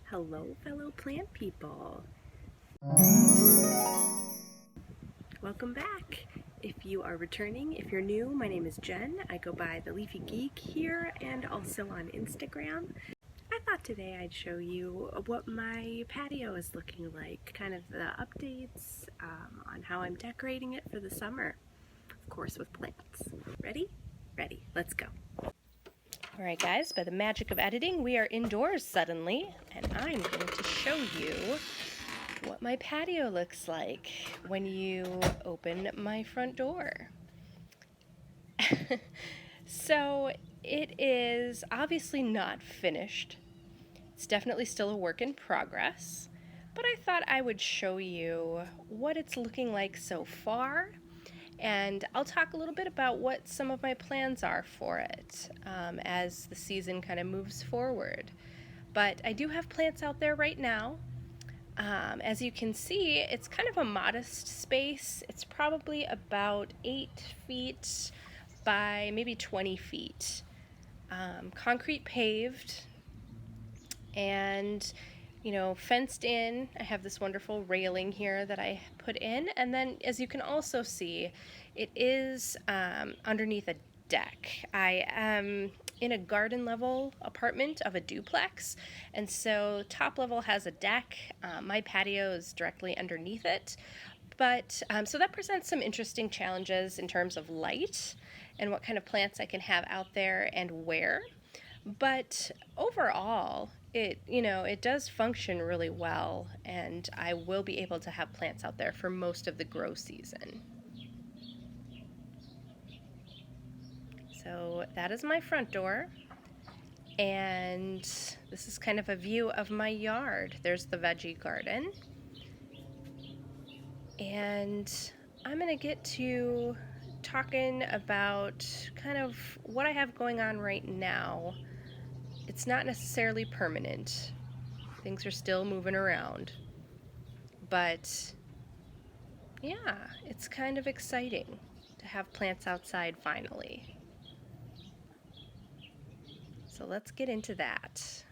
Hello, fellow plant people. Welcome back. If you are returning, if you're new, my name is Jen. I go by the Leafy Geek here and also on Instagram. I thought today I'd show you what my patio is looking like, kind of the updates on how I'm decorating it for the summer, of course with plants. Ready? Ready. Let's go. Alright guys, by the magic of editing, we are indoors suddenly, and I'm going to show you what my patio looks like when you open my front door. So it is obviously not finished. It's definitely still a work in progress, but I thought I would show you what it's looking like so far, and I'll talk a little bit about what some of my plans are for it as the season kind of moves forward. But I do have plants out there right now. As you can see, it's kind of a modest space. It's probably about 8 feet by maybe 20 feet. Concrete paved and fenced in. I have this wonderful railing here that I put in, and then as you can also see, it is underneath a deck. I am in a garden level apartment of a duplex, and so top level has a deck. My patio is directly underneath it, but so that presents some interesting challenges in terms of light and what kind of plants I can have out there and where. But overall, it does function really well, and I will be able to have plants out there for most of the grow season. So that is my front door, and this is kind of a view of my yard. There's the veggie garden, and I'm gonna get to talking about kind of what I have going on right now. It's not necessarily permanent. Things are still moving around. But yeah, it's kind of exciting to have plants outside finally. So let's get into that.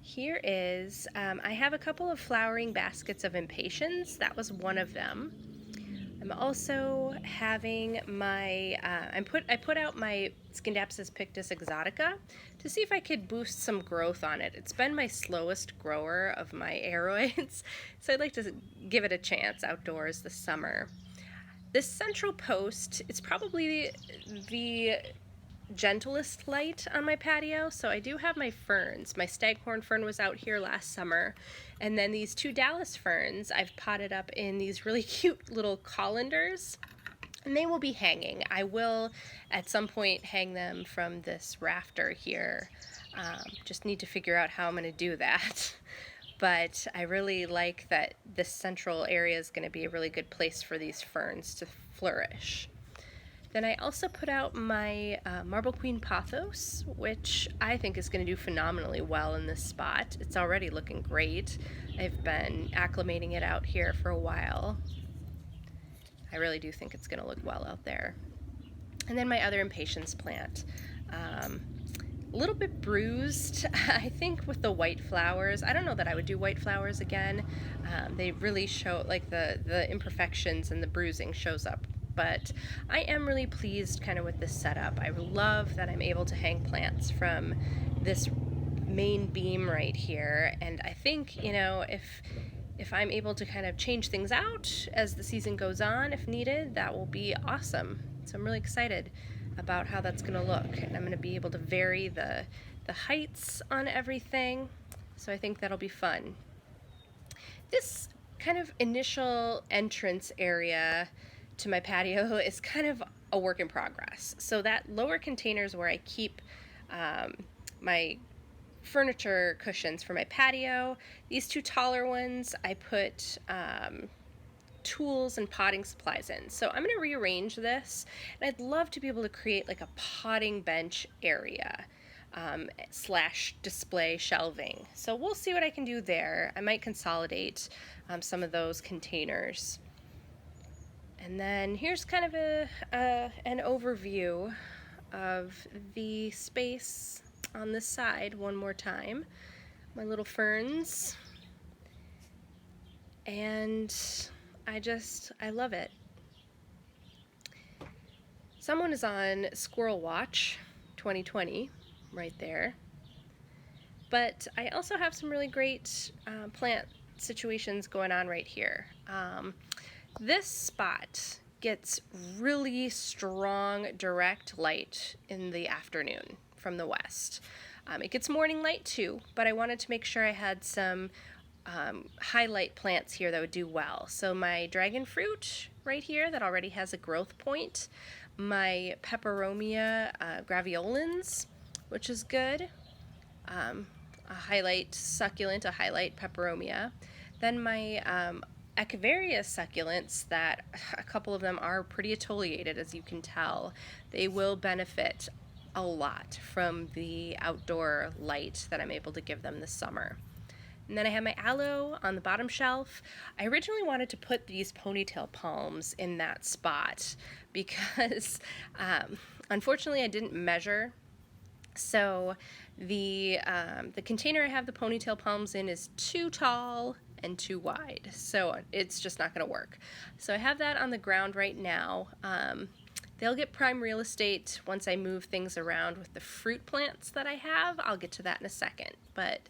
Here is, I have a couple of flowering baskets of impatiens. That was one of them. I'm also having my, I put out my Scindapsus pictus exotica to see if I could boost some growth on it. It's been my slowest grower of my aeroids, so I'd like to give it a chance outdoors this summer. This central post, it's probably the gentlest light on my patio. So I do have my ferns. My staghorn fern was out here last summer, and then these two Dallas ferns I've potted up in these really cute little colanders, and they will be hanging. I will at some point hang them from this rafter here. Just need to figure out how I'm going to do that. But I really like that this central area is going to be a really good place for these ferns to flourish. Then I also put out my Marble Queen Pothos, which I think is going to do phenomenally well in this spot. It's already looking great. I've been acclimating it out here for a while. I really do think it's going to look well out there. And then my other impatiens plant. A little bit bruised, I think, with the white flowers. I don't know that I would do white flowers again. They really show, like, the imperfections and the bruising shows up. But I am really pleased kind of with this setup. I love that I'm able to hang plants from this main beam right here, and I think, if I'm able to kind of change things out as the season goes on, if needed, that will be awesome. So I'm really excited about how that's going to look, and I'm going to be able to vary the heights on everything, so I think that'll be fun. This kind of initial entrance area to my patio is kind of a work in progress. So that lower container is where I keep my furniture cushions for my patio. These two taller ones I put tools and potting supplies in. So I'm going to rearrange this, and I'd love to be able to create like a potting bench area slash display shelving. So we'll see what I can do there. I might consolidate some of those containers. And then here's kind of an overview of the space on this side one more time. my little ferns, and I love it. Someone is on Squirrel Watch 2020 right there. But I also have some really great plant situations going on right here. This spot gets really strong direct light in the afternoon from the west. It gets morning light too, but I wanted to make sure I had some highlight plants here that would do well. So my dragon fruit right here that already has a growth point, my peperomia graveolens, which is good, a highlight succulent, a highlight peperomia, then my Echeveria succulents that a couple of them are pretty atoliated, as you can tell. They will benefit a lot from the outdoor light that I'm able to give them this summer. And then I have my aloe on the bottom shelf. I originally wanted to put these ponytail palms in that spot because unfortunately I didn't measure. So the container I have the ponytail palms in is too tall and too wide, so it's just not going to work. So I have that on the ground right now. They'll get prime real estate once I move things around with the fruit plants that I have. I'll get to that in a second. But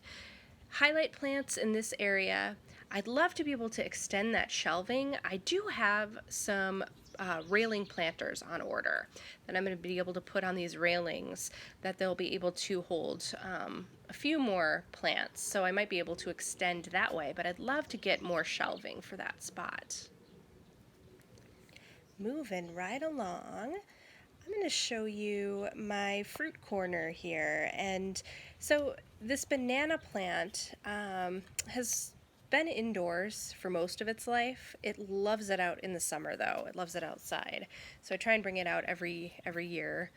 highlight plants in this area, I'd love to be able to extend that shelving. I do have some railing planters on order that I'm going to be able to put on these railings that they'll be able to hold a few more plants, so I might be able to extend that way, but I'd love to get more shelving for that spot. Moving right along, I'm going to show you my fruit corner here. And so this banana plant has been indoors for most of its life. It loves it out in the summer though. It loves it outside. So I try and bring it out every year.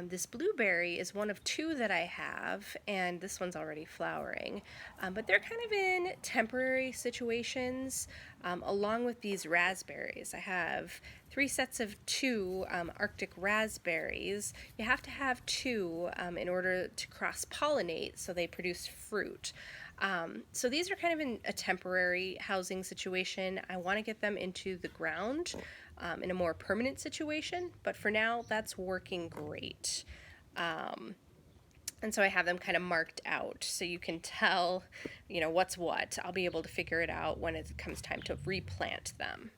This blueberry is one of two that I have, and this one's already flowering. But they're kind of in temporary situations, along with these raspberries. I have 3 sets of 2 Arctic raspberries. You have to have 2 in order to cross-pollinate so they produce fruit. So these are kind of in a temporary housing situation. I want to get them into the ground in a more permanent situation, but for now that's working great. And so I have them kind of marked out so you can tell, what's what. I'll be able to figure it out when it comes time to replant them.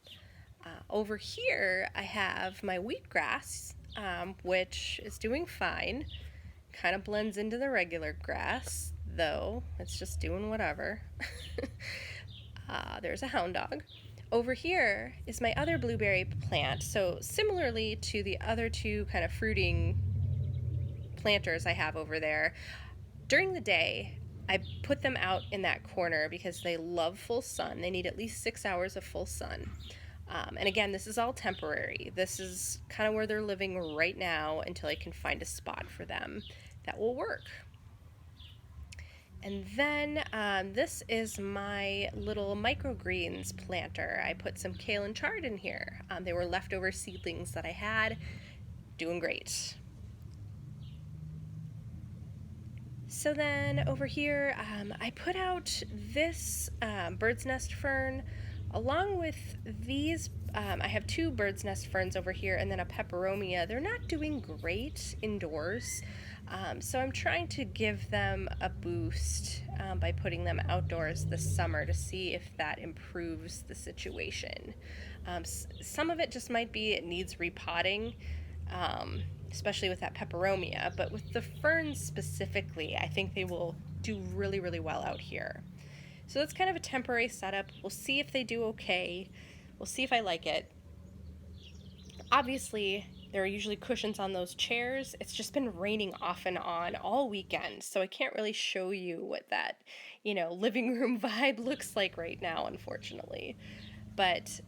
Over here I have my wheatgrass, which is doing fine. Kind of blends into the regular grass, though it's just doing whatever. There's a hound dog. Over here is my other blueberry plant. So similarly to the other 2 kind of fruiting planters I have over there, during the day I put them out in that corner because they love full sun. They need at least 6 hours of full sun. And again, this is all temporary. This is kind of where they're living right now until I can find a spot for them that will work. And then this is my little microgreens planter. I put some kale and chard in here. They were leftover seedlings that I had. Doing great. So then over here, I put out this bird's nest fern along with these. I have 2 bird's nest ferns over here and then a peperomia. They're not doing great indoors. So I'm trying to give them a boost by putting them outdoors this summer to see if that improves the situation. Some of it just might be it needs repotting, especially with that peperomia, but with the ferns specifically, I think they will do really, really well out here. So that's kind of a temporary setup. We'll see if they do okay. We'll see if I like it. Obviously, there are usually cushions on those chairs. It's just been raining off and on all weekend, so I can't really show you what that, living room vibe looks like right now, unfortunately. But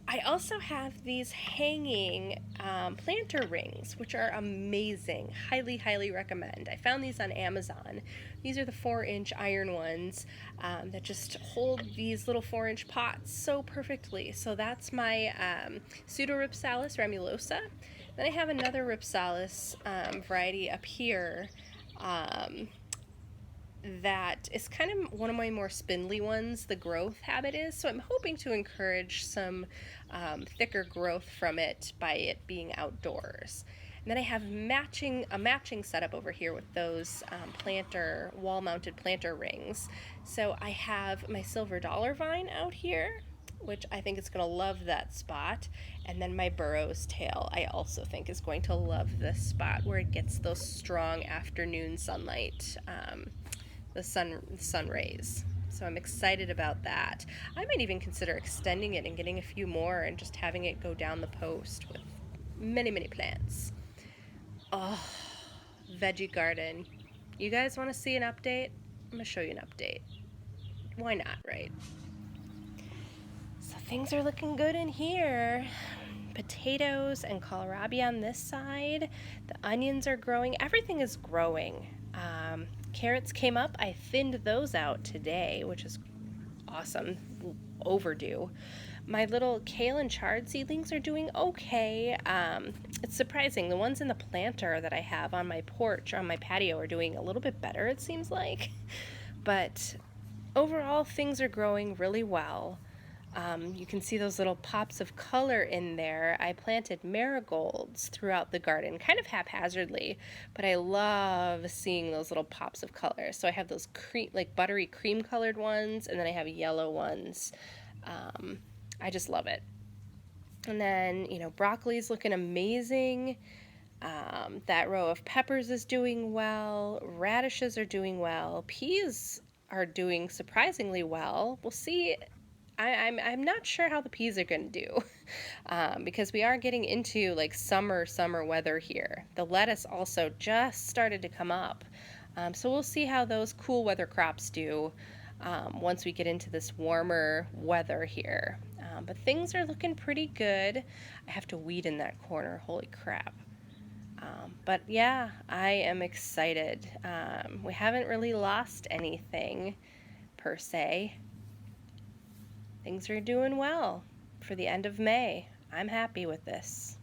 I also have these hanging planter rings, which are amazing. Highly, highly recommend. I found these on Amazon. These are the 4-inch iron ones that just hold these little 4-inch pots so perfectly. So that's my Pseudorhipsalis ramulosa. Then I have another Rhipsalis variety up here. that is kind of one of my more spindly ones, the growth habit is. So I'm hoping to encourage some thicker growth from it by it being outdoors. And then I have a matching setup over here with those wall-mounted planter rings. So I have my silver dollar vine out here, which I think is going to love that spot. And then my burro's tail, I also think is going to love this spot where it gets those strong afternoon sunlight, the sun rays. So I'm excited about that. I might even consider extending it and getting a few more and just having it go down the post with many, many plants. Oh, veggie garden. You guys want to see an update? I'm going to show you an update. Why not, right? So things are looking good in here. Potatoes and kohlrabi on this side. The onions are growing. Everything is growing. Carrots came up. I thinned those out today, which is awesome. Overdue. My little kale and chard seedlings are doing okay. It's surprising. The ones in the planter that I have on my porch, on my patio, are doing a little bit better, it seems like. But overall, things are growing really well. You can see those little pops of color in there. I planted marigolds throughout the garden, kind of haphazardly, but I love seeing those little pops of color. So I have those like buttery cream colored ones, and then I have yellow ones. I just love it. And then, broccoli's looking amazing. That row of peppers is doing well. Radishes are doing well. Peas are doing surprisingly well. We'll see. I'm not sure how the peas are going to do because we are getting into like summer weather here. The lettuce also just started to come up. So we'll see how those cool weather crops do once we get into this warmer weather here. But things are looking pretty good. I have to weed in that corner. Holy crap. But yeah, I am excited. We haven't really lost anything per se. Things are doing well for the end of May. I'm happy with this.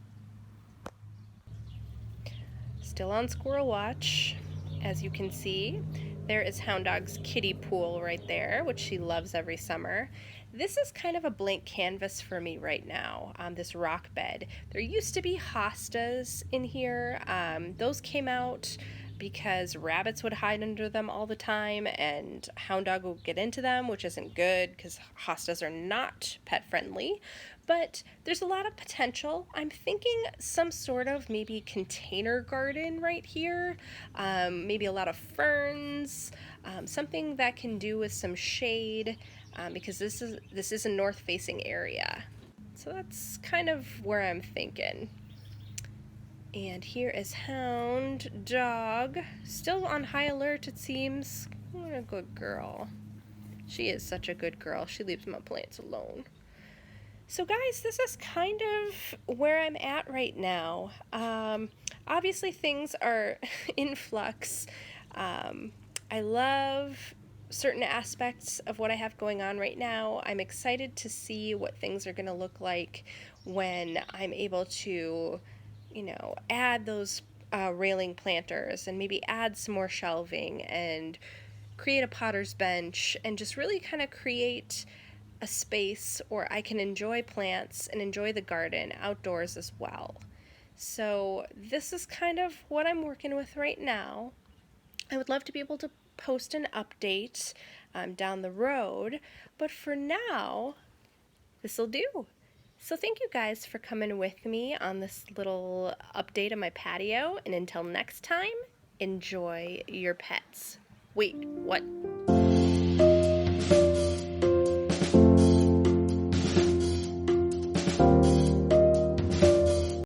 Still on squirrel watch, as you can see. There is Hound Dog's kiddie pool right there, which she loves every summer. This is kind of a blank canvas for me right now, this rock bed. There used to be hostas in here. Those came out because rabbits would hide under them all the time and Hound Dog would get into them, which isn't good because hostas are not pet friendly. But there's a lot of potential. I'm thinking some sort of maybe container garden right here. Maybe a lot of ferns, something that can do with some shade because this is a north-facing area. So that's kind of where I'm thinking. And here is Hound Dog, still on high alert it seems. What a good girl. She is such a good girl. She leaves my plants alone. So guys, this is kind of where I'm at right now. Obviously things are in flux. I love certain aspects of what I have going on right now. I'm excited to see what things are going to look like when I'm able to, add those railing planters and maybe add some more shelving and create a potter's bench and just really kind of create a space where I can enjoy plants and enjoy the garden outdoors as well. So this is kind of what I'm working with right now. I would love to be able to post an update down the road, but for now, this'll do. So thank you guys for coming with me on this little update of my patio, and until next time, enjoy your pets. Wait, what?